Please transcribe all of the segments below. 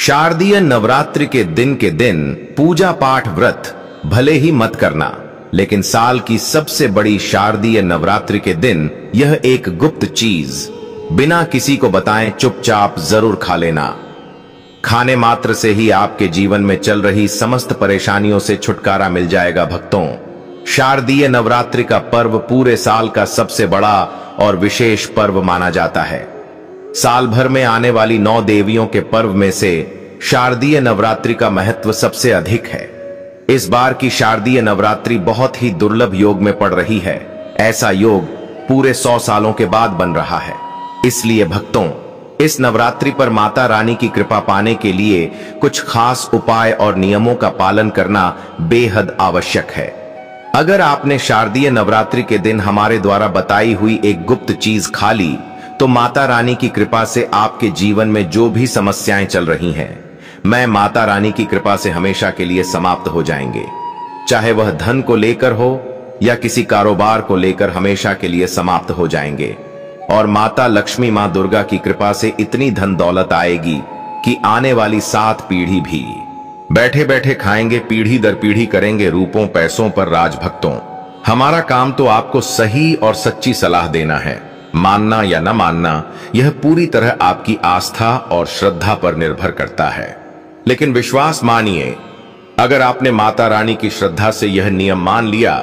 शारदीय नवरात्रि के दिन पूजा पाठ व्रत भले ही मत करना, लेकिन साल की सबसे बड़ी शारदीय नवरात्रि के दिन यह एक गुप्त चीज बिना किसी को बताएं चुपचाप जरूर खा लेना। खाने मात्र से ही आपके जीवन में चल रही समस्त परेशानियों से छुटकारा मिल जाएगा। भक्तों, शारदीय नवरात्रि का पर्व पूरे साल का सबसे बड़ा और विशेष पर्व माना जाता है। साल भर में आने वाली 9 देवियों के पर्व में से शारदीय नवरात्रि का महत्व सबसे अधिक है। इस बार की शारदीय नवरात्रि बहुत ही दुर्लभ योग में पड़ रही है। ऐसा योग पूरे 100 सालों के बाद बन रहा है। इसलिए भक्तों, इस नवरात्रि पर माता रानी की कृपा पाने के लिए कुछ खास उपाय और नियमों का पालन करना बेहद आवश्यक है। अगर आपने शारदीय नवरात्रि के दिन हमारे द्वारा बताई हुई एक गुप्त चीज खा ली, तो माता रानी की कृपा से आपके जीवन में जो भी समस्याएं चल रही हैं, मैं माता रानी की कृपा से हमेशा के लिए समाप्त हो जाएंगे। चाहे वह धन को लेकर हो या किसी कारोबार को लेकर, हमेशा के लिए समाप्त हो जाएंगे। और माता लक्ष्मी, मां दुर्गा की कृपा से इतनी धन दौलत आएगी कि आने वाली 7 पीढ़ी भी बैठे बैठे खाएंगे, पीढ़ी दर पीढ़ी करेंगे रूपों पैसों पर राज। भक्तों, हमारा काम तो आपको सही और सच्ची सलाह देना है। मानना या न मानना, यह पूरी तरह आपकी आस्था और श्रद्धा पर निर्भर करता है। लेकिन विश्वास मानिए, अगर आपने माता रानी की श्रद्धा से यह नियम मान लिया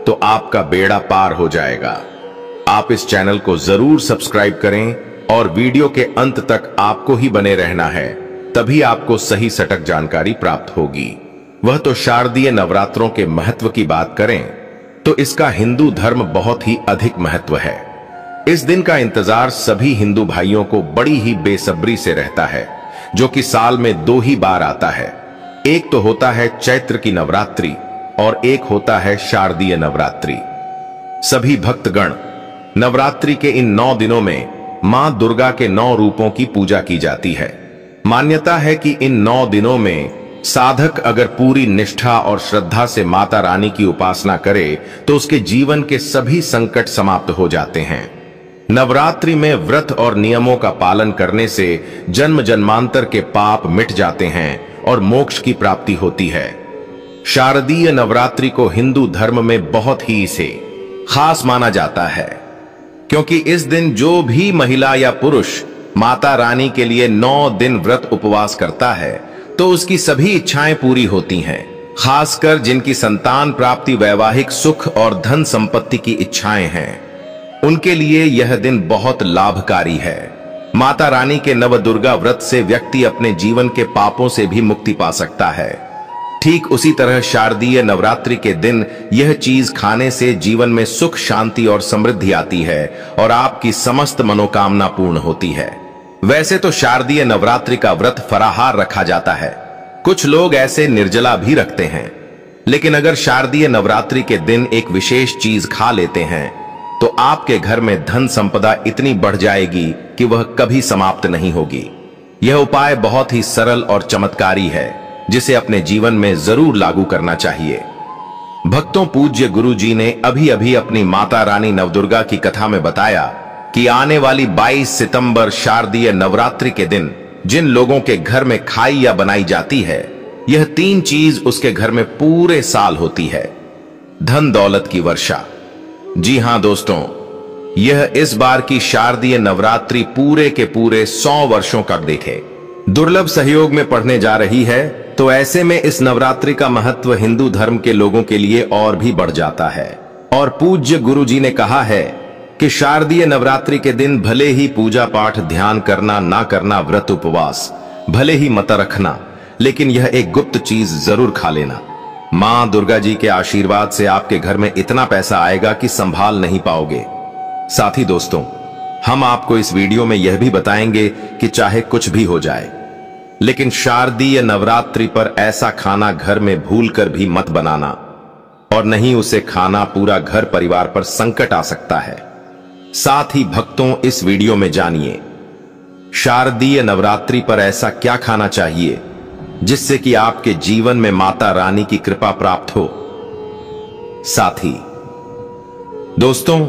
तो आपका बेड़ा पार हो जाएगा। आप इस चैनल को जरूर सब्सक्राइब करें और वीडियो के अंत तक आपको ही बने रहना है, तभी आपको सही सटीक जानकारी प्राप्त होगी। वह तो शारदीय नवरात्रों के महत्व की बात करें तो इसका हिंदू धर्म बहुत ही अधिक महत्व है। इस दिन का इंतजार सभी हिंदू भाइयों को बड़ी ही बेसब्री से रहता है, जो कि साल में 2 ही बार आता है। एक तो होता है चैत्र की नवरात्रि और एक होता है शारदीय नवरात्रि। सभी भक्तगण नवरात्रि के इन 9 दिनों में मां दुर्गा के 9 रूपों की पूजा की जाती है। मान्यता है कि इन 9 दिनों में साधक अगर पूरी निष्ठा और श्रद्धा से माता रानी की उपासना करे तो उसके जीवन के सभी संकट समाप्त हो जाते हैं। नवरात्रि में व्रत और नियमों का पालन करने से जन्म जन्मांतर के पाप मिट जाते हैं और मोक्ष की प्राप्ति होती है। शारदीय नवरात्रि को हिंदू धर्म में बहुत ही इसे खास माना जाता है, क्योंकि इस दिन जो भी महिला या पुरुष माता रानी के लिए 9 दिन व्रत उपवास करता है तो उसकी सभी इच्छाएं पूरी होती हैं। खासकर जिनकी संतान प्राप्ति, वैवाहिक सुख और धन संपत्ति की इच्छाएं हैं, उनके लिए यह दिन बहुत लाभकारी है। माता रानी के नवदुर्गा व्रत से व्यक्ति अपने जीवन के पापों से भी मुक्ति पा सकता है। ठीक उसी तरह शारदीय नवरात्रि के दिन यह चीज खाने से जीवन में सुख, शांति और समृद्धि आती है और आपकी समस्त मनोकामना पूर्ण होती है। वैसे तो शारदीय नवरात्रि का व्रत फराहार रखा जाता है, कुछ लोग ऐसे निर्जला भी रखते हैं। लेकिन अगर शारदीय नवरात्रि के दिन एक विशेष चीज खा लेते हैं तो आपके घर में धन संपदा इतनी बढ़ जाएगी कि वह कभी समाप्त नहीं होगी। यह उपाय बहुत ही सरल और चमत्कारी है, जिसे अपने जीवन में जरूर लागू करना चाहिए। भक्तों, पूज्य गुरु जी ने अभी अभी अपनी माता रानी नवदुर्गा की कथा में बताया कि आने वाली 22 सितंबर शारदीय नवरात्रि के दिन जिन लोगों के घर में खाई या बनाई जाती है, यह 3 चीज उसके घर में पूरे साल होती है। धन दौलत की वर्षा। जी हां दोस्तों, यह इस बार की शारदीय नवरात्रि पूरे के पूरे 100 वर्षों का देखे दुर्लभ सहयोग में पड़ने जा रही है। तो ऐसे में इस नवरात्रि का महत्व हिंदू धर्म के लोगों के लिए और भी बढ़ जाता है। और पूज्य गुरु जी ने कहा है कि शारदीय नवरात्रि के दिन भले ही पूजा पाठ, ध्यान करना ना करना, व्रत उपवास भले ही मत रखना, लेकिन यह एक गुप्त चीज जरूर खा लेना। मां दुर्गा जी के आशीर्वाद से आपके घर में इतना पैसा आएगा कि संभाल नहीं पाओगे। साथ ही दोस्तों, हम आपको इस वीडियो में यह भी बताएंगे कि चाहे कुछ भी हो जाए, लेकिन शारदीय नवरात्रि पर ऐसा खाना घर में भूलकर भी मत बनाना, और नहीं उसे खाना पूरा घर परिवार पर संकट आ सकता है। साथ ही भक्तों, इस वीडियो में जानिए शारदीय नवरात्रि पर ऐसा क्या खाना चाहिए जिससे कि आपके जीवन में माता रानी की कृपा प्राप्त हो। साथ ही दोस्तों,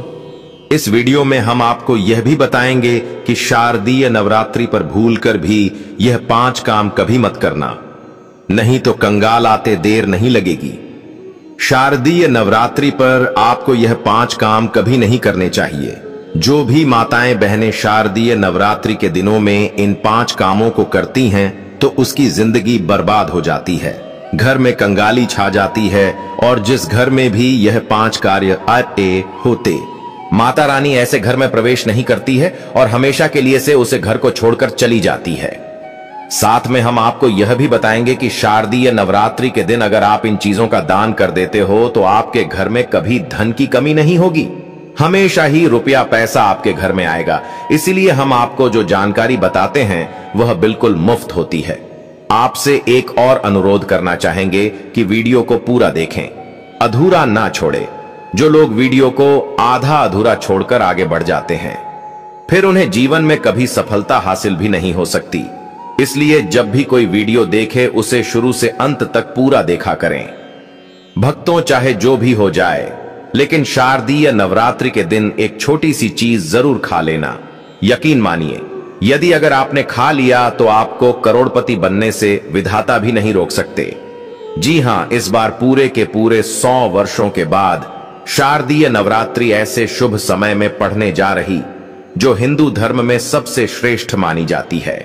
इस वीडियो में हम आपको यह भी बताएंगे कि शारदीय नवरात्रि पर भूलकर भी यह 5 काम कभी मत करना, नहीं तो कंगाल आते देर नहीं लगेगी। शारदीय नवरात्रि पर आपको यह 5 काम कभी नहीं करने चाहिए। जो भी माताएं बहनें शारदीय नवरात्रि के दिनों में इन 5 कामों को करती हैं तो उसकी जिंदगी बर्बाद हो जाती है, घर में कंगाली छा जाती है, और जिस घर में भी यह 5 कार्य होते, माता रानी ऐसे घर में प्रवेश नहीं करती है और हमेशा के लिए से उसे घर को छोड़कर चली जाती है। साथ में हम आपको यह भी बताएंगे कि शारदीय नवरात्रि के दिन अगर आप इन चीजों का दान कर देते हो तो आपके घर में कभी धन की कमी नहीं होगी, हमेशा ही रुपया पैसा आपके घर में आएगा। इसीलिए हम आपको जो जानकारी बताते हैं वह बिल्कुल मुफ्त होती है। आपसे एक और अनुरोध करना चाहेंगे कि वीडियो को पूरा देखें, अधूरा ना छोड़े। जो लोग वीडियो को आधा अधूरा छोड़कर आगे बढ़ जाते हैं फिर उन्हें जीवन में कभी सफलता हासिल भी नहीं हो सकती। इसलिए जब भी कोई वीडियो देखे उसे शुरू से अंत तक पूरा देखा करें। भक्तों, चाहे जो भी हो जाए, लेकिन शारदीय नवरात्रि के दिन एक छोटी सी चीज जरूर खा लेना। यकीन मानिए, यदि अगर आपने खा लिया तो आपको करोड़पति बनने से विधाता भी नहीं रोक सकते। जी हां, इस बार पूरे के पूरे 100 वर्षों के बाद शारदीय नवरात्रि ऐसे शुभ समय में पढ़ने जा रही जो हिंदू धर्म में सबसे श्रेष्ठ मानी जाती है।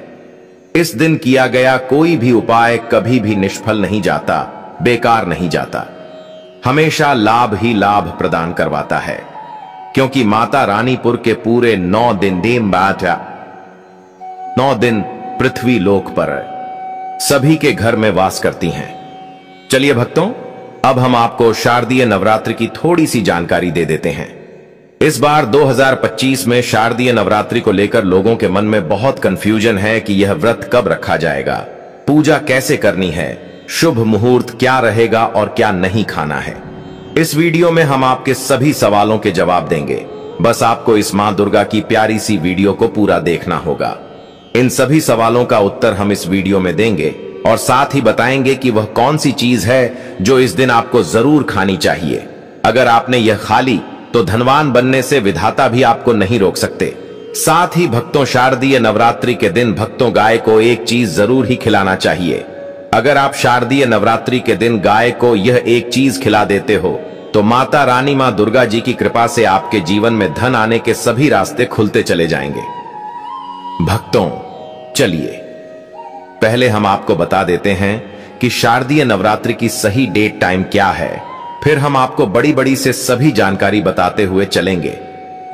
इस दिन किया गया कोई भी उपाय कभी भी निष्फल नहीं जाता, बेकार नहीं जाता, हमेशा लाभ ही लाभ प्रदान करवाता है, क्योंकि माता रानीपुर के पूरे 9 दिन पृथ्वी लोक पर सभी के घर में वास करती हैं। चलिए भक्तों, अब हम आपको शारदीय नवरात्रि की थोड़ी सी जानकारी दे देते हैं। इस बार 2025 में शारदीय नवरात्रि को लेकर लोगों के मन में बहुत कंफ्यूजन है कि यह व्रत कब रखा जाएगा, पूजा कैसे करनी है, शुभ मुहूर्त क्या रहेगा और क्या नहीं खाना है। इस वीडियो में हम आपके सभी सवालों के जवाब देंगे। बस आपको इस मां दुर्गा की प्यारी सी वीडियो को पूरा देखना होगा। इन सभी सवालों का उत्तर हम इस वीडियो में देंगे और साथ ही बताएंगे कि वह कौन सी चीज है जो इस दिन आपको जरूर खानी चाहिए। अगर आपने यह खा ली तो धनवान बनने से विधाता भी आपको नहीं रोक सकते। साथ ही भक्तों, शारदीय नवरात्रि के दिन भक्तों गाय को एक चीज जरूर ही खिलाना चाहिए। अगर आप शारदीय नवरात्रि के दिन गाय को यह एक चीज खिला देते हो तो माता रानी मां दुर्गा जी की कृपा से आपके जीवन में धन आने के सभी रास्ते खुलते चले जाएंगे। भक्तों, चलिए पहले हम आपको बता देते हैं कि शारदीय नवरात्रि की सही डेट टाइम क्या है, फिर हम आपको बड़ी बड़ी से सभी जानकारी बताते हुए चलेंगे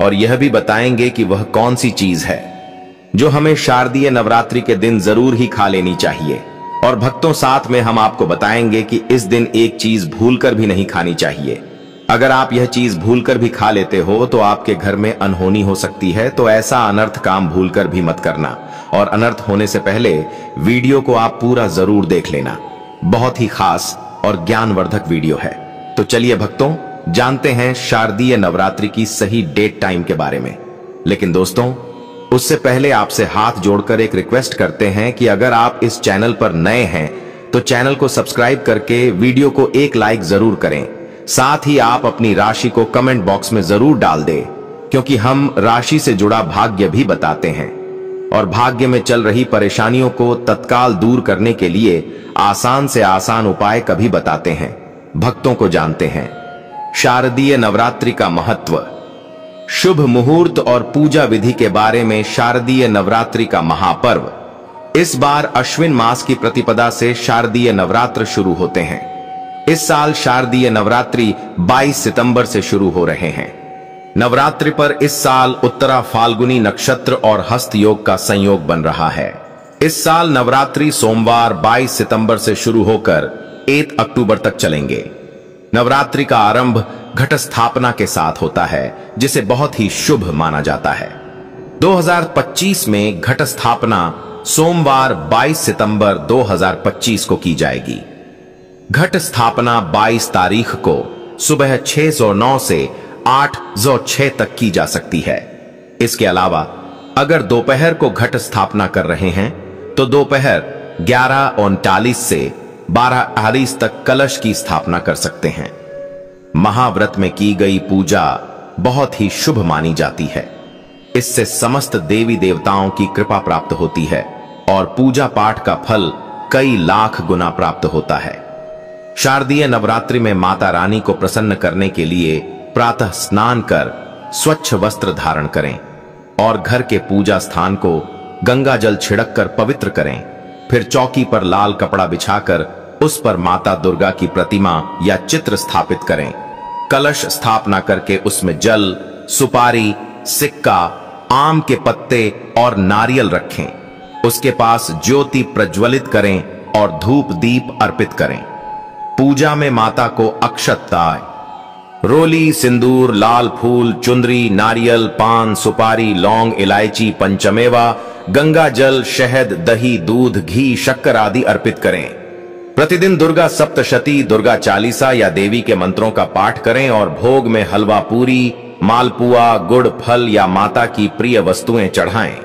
और यह भी बताएंगे कि वह कौन सी चीज है जो हमें शारदीय नवरात्रि के दिन जरूर ही खा लेनी चाहिए। और भक्तों, साथ में हम आपको बताएंगे कि इस दिन एक चीज भूलकर भी नहीं खानी चाहिए। अगर आप यह चीज भूलकर भी खा लेते हो तो आपके घर में अनहोनी हो सकती है, तो ऐसा अनर्थ काम भूलकर भी मत करना। और अनर्थ होने से पहले वीडियो को आप पूरा जरूर देख लेना, बहुत ही खास और ज्ञानवर्धक वीडियो है। तो चलिए भक्तों, जानते हैं शारदीय नवरात्रि की सही डेट टाइम के बारे में। लेकिन दोस्तों, उससे पहले आपसे हाथ जोड़कर एक रिक्वेस्ट करते हैं कि अगर आप इस चैनल पर नए हैं तो चैनल को सब्सक्राइब करके वीडियो को एक लाइक जरूर करें। साथ ही आप अपनी राशि को कमेंट बॉक्स में जरूर डाल दें, क्योंकि हम राशि से जुड़ा भाग्य भी बताते हैं और भाग्य में चल रही परेशानियों को तत्काल दूर करने के लिए आसान से आसान उपाय कभी बताते हैं। भक्तों को जानते हैं शारदीय नवरात्रि का महत्व, शुभ मुहूर्त और पूजा विधि के बारे में। शारदीय नवरात्रि का महापर्व इस बार अश्विन मास की प्रतिपदा से शारदीय नवरात्र शुरू होते हैं। इस साल शारदीय नवरात्रि 22 सितंबर से शुरू हो रहे हैं। नवरात्रि पर इस साल उत्तरा फाल्गुनी नक्षत्र और हस्त योग का संयोग बन रहा है। इस साल नवरात्रि सोमवार 22 सितंबर से शुरू होकर 1 अक्टूबर तक चलेंगे। नवरात्रि का आरंभ घट स्थापना के साथ होता है, जिसे बहुत ही शुभ माना जाता है। 2025 में घट स्थापना सोमवार 22 सितंबर 2025 को की जाएगी। घट स्थापना 22 तारीख को सुबह 6:09 से 8:06 तक की जा सकती है। इसके अलावा अगर दोपहर को घट स्थापना कर रहे हैं तो दोपहर 11:39 से 12:38 तक कलश की स्थापना कर सकते हैं। महाव्रत में की गई पूजा बहुत ही शुभ मानी जाती है। इससे समस्त देवी देवताओं की कृपा प्राप्त होती है और पूजा पाठ का फल कई लाख गुना प्राप्त होता है। शारदीय नवरात्रि में माता रानी को प्रसन्न करने के लिए प्रातः स्नान कर स्वच्छ वस्त्र धारण करें और घर के पूजा स्थान को गंगा जल छिड़क कर पवित्र करें। फिर चौकी पर लाल कपड़ा बिछाकर उस पर माता दुर्गा की प्रतिमा या चित्र स्थापित करें। कलश स्थापना करके उसमें जल, सुपारी, सिक्का, आम के पत्ते और नारियल रखें। उसके पास ज्योति प्रज्वलित करें और धूप दीप अर्पित करें। पूजा में माता को अक्षत, रोली, सिंदूर, लाल फूल, चुंदरी, नारियल, पान, सुपारी, लौंग, इलायची, पंचमेवा, गंगा जल, शहद, दही, दूध, घी, शक्कर आदि अर्पित करें। प्रतिदिन दुर्गा सप्तशती, दुर्गा चालीसा या देवी के मंत्रों का पाठ करें और भोग में हलवा पूरी, मालपुआ, गुड़, फल या माता की प्रिय वस्तुएं चढ़ाएं।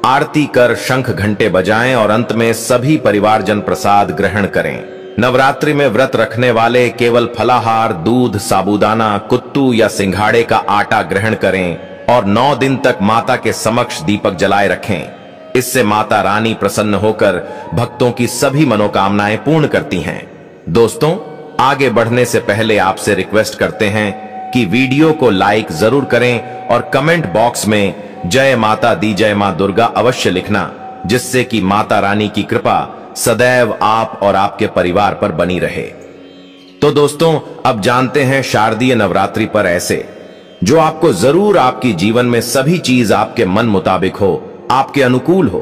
आरती कर शंख घंटे बजाएं और अंत में सभी परिवारजन प्रसाद ग्रहण करें। नवरात्रि में व्रत रखने वाले केवल फलाहार, दूध, साबूदाना, कुत्तू या सिंघाड़े का आटा ग्रहण करें और 9 दिन तक माता के समक्ष दीपक जलाए रखें। इससे माता रानी प्रसन्न होकर भक्तों की सभी मनोकामनाएं पूर्ण करती हैं। दोस्तों, आगे बढ़ने से पहले आपसे रिक्वेस्ट करते हैं कि वीडियो को लाइक जरूर करें और कमेंट बॉक्स में जय माता दी, जय मां दुर्गा अवश्य लिखना, जिससे कि माता रानी की कृपा सदैव आप और आपके परिवार पर बनी रहे। तो दोस्तों, अब जानते हैं शारदीय नवरात्रि पर ऐसे जो आपको जरूर आपकी जीवन में सभी चीज आपके मन मुताबिक हो, आपके अनुकूल हो,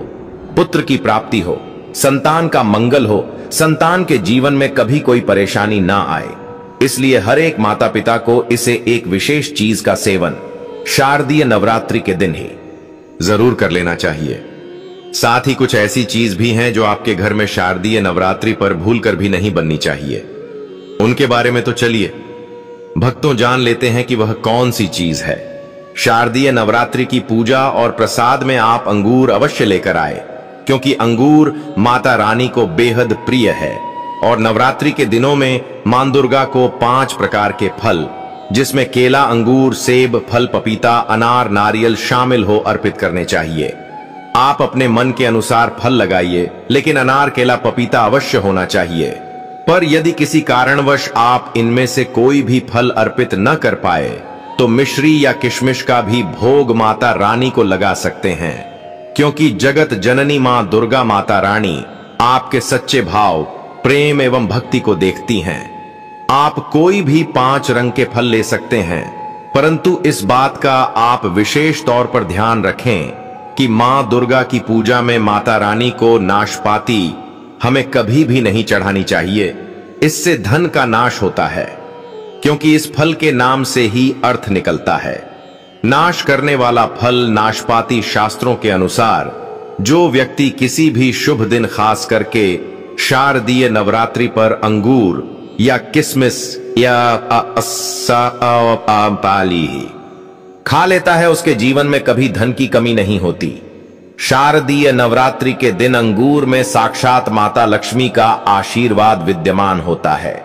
पुत्र की प्राप्ति हो, संतान का मंगल हो, संतान के जीवन में कभी कोई परेशानी ना आए। इसलिए हर एक माता पिता को इसे एक विशेष चीज का सेवन शारदीय नवरात्रि के दिन ही जरूर कर लेना चाहिए। साथ ही कुछ ऐसी चीज भी हैं जो आपके घर में शारदीय नवरात्रि पर भूलकर भी नहीं बननी चाहिए। उनके बारे में तो चलिए भक्तों जान लेते हैं कि वह कौन सी चीज है। शारदीय नवरात्रि की पूजा और प्रसाद में आप अंगूर अवश्य लेकर आए, क्योंकि अंगूर माता रानी को बेहद प्रिय है और नवरात्रि के दिनों में मां दुर्गा को 5 प्रकार के फल, जिसमें केला, अंगूर, सेब, फल पपीता, अनार, नारियल शामिल हो अर्पित करने चाहिए। आप अपने मन के अनुसार फल लगाइए, लेकिन अनार, केला, पपीता अवश्य होना चाहिए। पर यदि किसी कारणवश आप इनमें से कोई भी फल अर्पित न कर पाए तो मिश्री या किशमिश का भी भोग माता रानी को लगा सकते हैं, क्योंकि जगत जननी मां दुर्गा माता रानी आपके सच्चे भाव, प्रेम एवं भक्ति को देखती हैं। आप कोई भी 5 रंग के फल ले सकते हैं, परंतु इस बात का आप विशेष तौर पर ध्यान रखें कि मां दुर्गा की पूजा में माता रानी को नाशपाती हमें कभी भी नहीं चढ़ानी चाहिए। इससे धन का नाश होता है, क्योंकि इस फल के नाम से ही अर्थ निकलता है। नाश करने वाला फल नाशपाती शास्त्रों के अनुसार जो व्यक्ति किसी भी शुभ दिन खास करके शारदीय नवरात्रि पर अंगूर या किसमिस या पाली खा लेता है, उसके जीवन में कभी धन की कमी नहीं होती। शारदीय नवरात्रि के दिन अंगूर में साक्षात माता लक्ष्मी का आशीर्वाद विद्यमान होता है।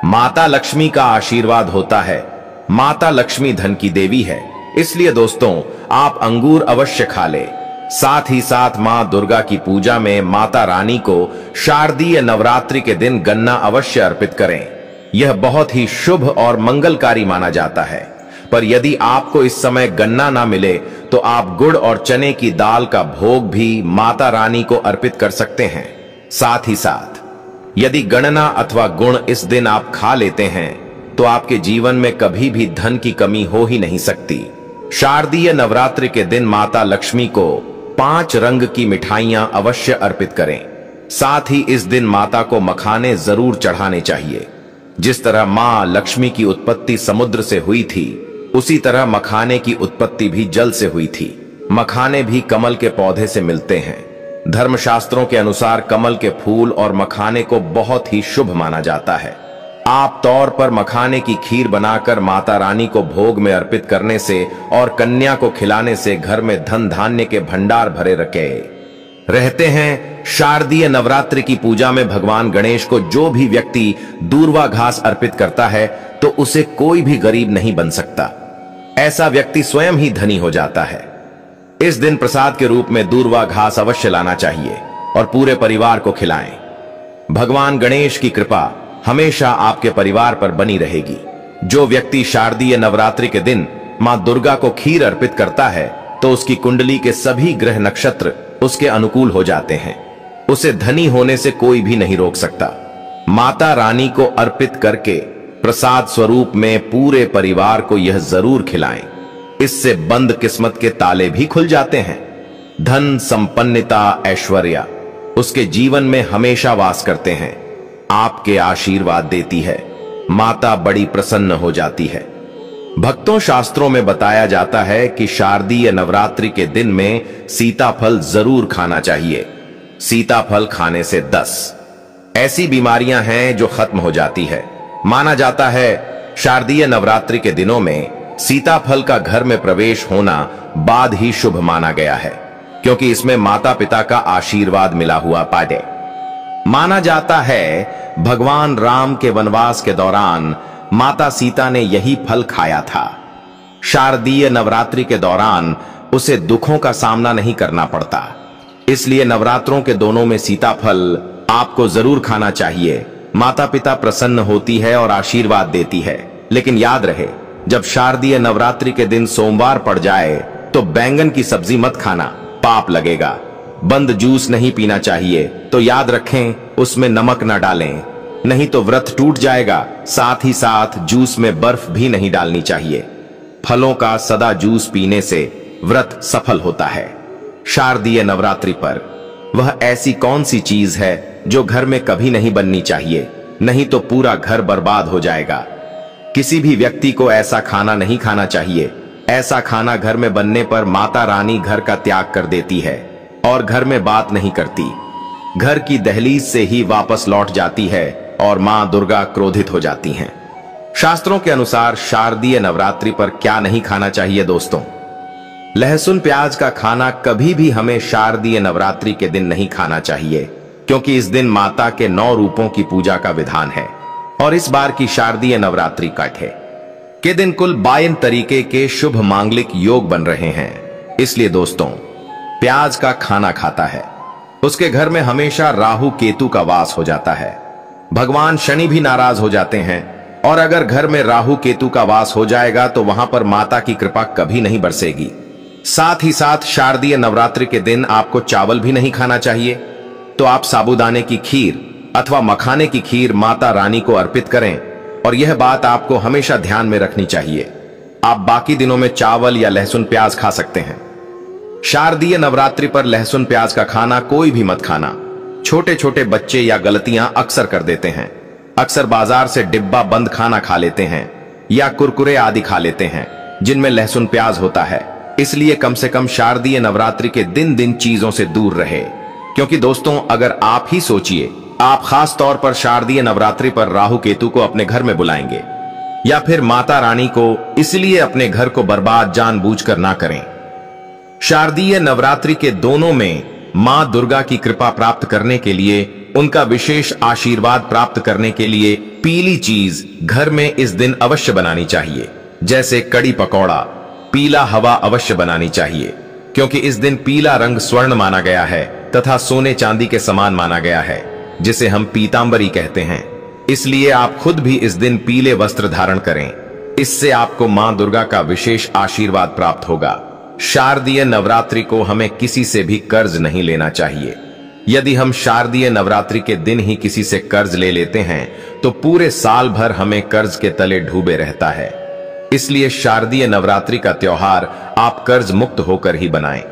माता लक्ष्मी का आशीर्वाद होता है। माता लक्ष्मी धन की देवी है, इसलिए दोस्तों आप अंगूर अवश्य खा ले। साथ ही साथ मां दुर्गा की पूजा में माता रानी को शारदीय नवरात्रि के दिन गन्ना अवश्य अर्पित करें। यह बहुत ही शुभ और मंगलकारी माना जाता है। पर यदि आपको इस समय गन्ना ना मिले तो आप गुड़ और चने की दाल का भोग भी माता रानी को अर्पित कर सकते हैं। साथ ही साथ यदि गणना अथवा गुण इस दिन आप खा लेते हैं तो आपके जीवन में कभी भी धन की कमी हो ही नहीं सकती। शारदीय नवरात्रि के दिन माता लक्ष्मी को 5 रंग की मिठाइयां अवश्य अर्पित करें। साथ ही इस दिन माता को मखाने जरूर चढ़ाने चाहिए। जिस तरह मां लक्ष्मी की उत्पत्ति समुद्र से हुई थी, उसी तरह मखाने की उत्पत्ति भी जल से हुई थी। मखाने भी कमल के पौधे से मिलते हैं। धर्मशास्त्रों के अनुसार कमल के फूल और मखाने को बहुत ही शुभ माना जाता है। आप तौर पर मखाने की खीर बनाकर माता रानी को भोग में अर्पित करने से और कन्या को खिलाने से घर में धन धान्य के भंडार भरे रखे रहते हैं। शारदीय नवरात्रि की पूजा में भगवान गणेश को जो भी व्यक्ति दूर्वा घास अर्पित करता है तो उसे कोई भी गरीब नहीं बन सकता। ऐसा व्यक्ति स्वयं ही धनी हो जाता है। इस दिन प्रसाद के रूप में दूर्वा घास अवश्य लाना चाहिए और पूरे परिवार को खिलाएं। भगवान गणेश की कृपा हमेशा आपके परिवार पर बनी रहेगी। जो व्यक्ति शारदीय नवरात्रि के दिन मां दुर्गा को खीर अर्पित करता है तो उसकी कुंडली के सभी ग्रह नक्षत्र उसके अनुकूल हो जाते हैं। उसे धनी होने से कोई भी नहीं रोक सकता। माता रानी को अर्पित करके प्रसाद स्वरूप में पूरे परिवार को यह जरूर खिलाएं। इससे बंद किस्मत के ताले भी खुल जाते हैं। धन, संपन्नता, ऐश्वर्य उसके जीवन में हमेशा वास करते हैं। आपके आशीर्वाद देती है। माता बड़ी प्रसन्न हो जाती है। भक्तों, शास्त्रों में बताया जाता है कि शारदीय नवरात्रि के दिन में सीताफल जरूर खाना चाहिए। सीताफल खाने से 10 ऐसी बीमारियां हैं जो खत्म हो जाती है। माना जाता है शारदीय नवरात्रि के दिनों में सीताफल का घर में प्रवेश होना बाद ही शुभ माना गया है, क्योंकि इसमें माता पिता का आशीर्वाद मिला हुआ पाए। माना जाता है भगवान राम के वनवास के दौरान माता सीता ने यही फल खाया था। शारदीय नवरात्रि के दौरान उसे दुखों का सामना नहीं करना पड़ता। इसलिए नवरात्रों के दोनों में सीताफल आपको जरूर खाना चाहिए। माता पिता प्रसन्न होती है और आशीर्वाद देती है। लेकिन याद रहे, जब शारदीय नवरात्रि के दिन सोमवार पड़ जाए तो बैंगन की सब्जी मत खाना, पाप लगेगा। बंद जूस नहीं पीना चाहिए, तो याद रखें उसमें नमक न डालें, नहीं तो व्रत टूट जाएगा। साथ ही साथ जूस में बर्फ भी नहीं डालनी चाहिए। फलों का सदा जूस पीने से व्रत सफल होता है। शारदीय नवरात्रि पर वह ऐसी कौन सी चीज है जो घर में कभी नहीं बननी चाहिए, नहीं तो पूरा घर बर्बाद हो जाएगा। किसी भी व्यक्ति को ऐसा खाना नहीं खाना चाहिए। ऐसा खाना घर में बनने पर माता रानी घर का त्याग कर देती है और घर में बात नहीं करती। घर की दहलीज से ही वापस लौट जाती है और मां दुर्गा क्रोधित हो जाती हैं। शास्त्रों के अनुसार शारदीय नवरात्रि पर क्या नहीं खाना चाहिए दोस्तों? लहसुन प्याज का खाना कभी भी हमें शारदीय नवरात्रि के दिन नहीं खाना चाहिए, क्योंकि इस दिन माता के 9 रूपों की पूजा का विधान है और इस बार की शारदीय नवरात्रि कठे के दिन कुल 52 तरीके के शुभ मांगलिक योग बन रहे हैं। इसलिए दोस्तों, प्याज का खाना खाता है उसके घर में हमेशा राहु केतु का वास हो जाता है। भगवान शनि भी नाराज हो जाते हैं और अगर घर में राहु केतु का वास हो जाएगा तो वहां पर माता की कृपा कभी नहीं बरसेगी। साथ ही साथ शारदीय नवरात्रि के दिन आपको चावल भी नहीं खाना चाहिए। तो आप साबूदाने की खीर अथवा मखाने की खीर माता रानी को अर्पित करें और यह बात आपको हमेशा ध्यान में रखनी चाहिए। आप बाकी दिनों में चावल या लहसुन प्याज खा सकते हैं। शारदीय नवरात्रि पर लहसुन प्याज का खाना कोई भी मत खाना। छोटे छोटे बच्चे या गलतियां अक्सर कर देते हैं। अक्सर बाजार से डिब्बा बंद खाना खा लेते हैं या कुरकुरे आदि खा लेते हैं जिनमें लहसुन प्याज होता है। इसलिए कम से कम शारदीय नवरात्रि के दिन चीजों से दूर रहे। क्योंकि दोस्तों, अगर आप ही सोचिए, आप खास तौर पर शारदीय नवरात्रि पर राहु केतु को अपने घर में बुलाएंगे या फिर माता रानी को, इसलिए अपने घर को बर्बाद जानबूझकर ना करें। शारदीय नवरात्रि के दोनों में मां दुर्गा की कृपा प्राप्त करने के लिए, उनका विशेष आशीर्वाद प्राप्त करने के लिए पीली चीज घर में इस दिन अवश्य बनानी चाहिए। जैसे कड़ी पकौड़ा, पीला हवा अवश्य बनानी चाहिए, क्योंकि इस दिन पीला रंग स्वर्ण माना गया है तथा सोने चांदी के समान माना गया है, जिसे हम पीतांबरी कहते हैं। इसलिए आप खुद भी इस दिन पीले वस्त्र धारण करें। इससे आपको मां दुर्गा का विशेष आशीर्वाद प्राप्त होगा। शारदीय नवरात्रि को हमें किसी से भी कर्ज नहीं लेना चाहिए। यदि हम शारदीय नवरात्रि के दिन ही किसी से कर्ज ले लेते हैं तो पूरे साल भर हमें कर्ज के तले डूबे रहता है। इसलिए शारदीय नवरात्रि का त्योहार आप कर्ज मुक्त होकर ही बनाएं।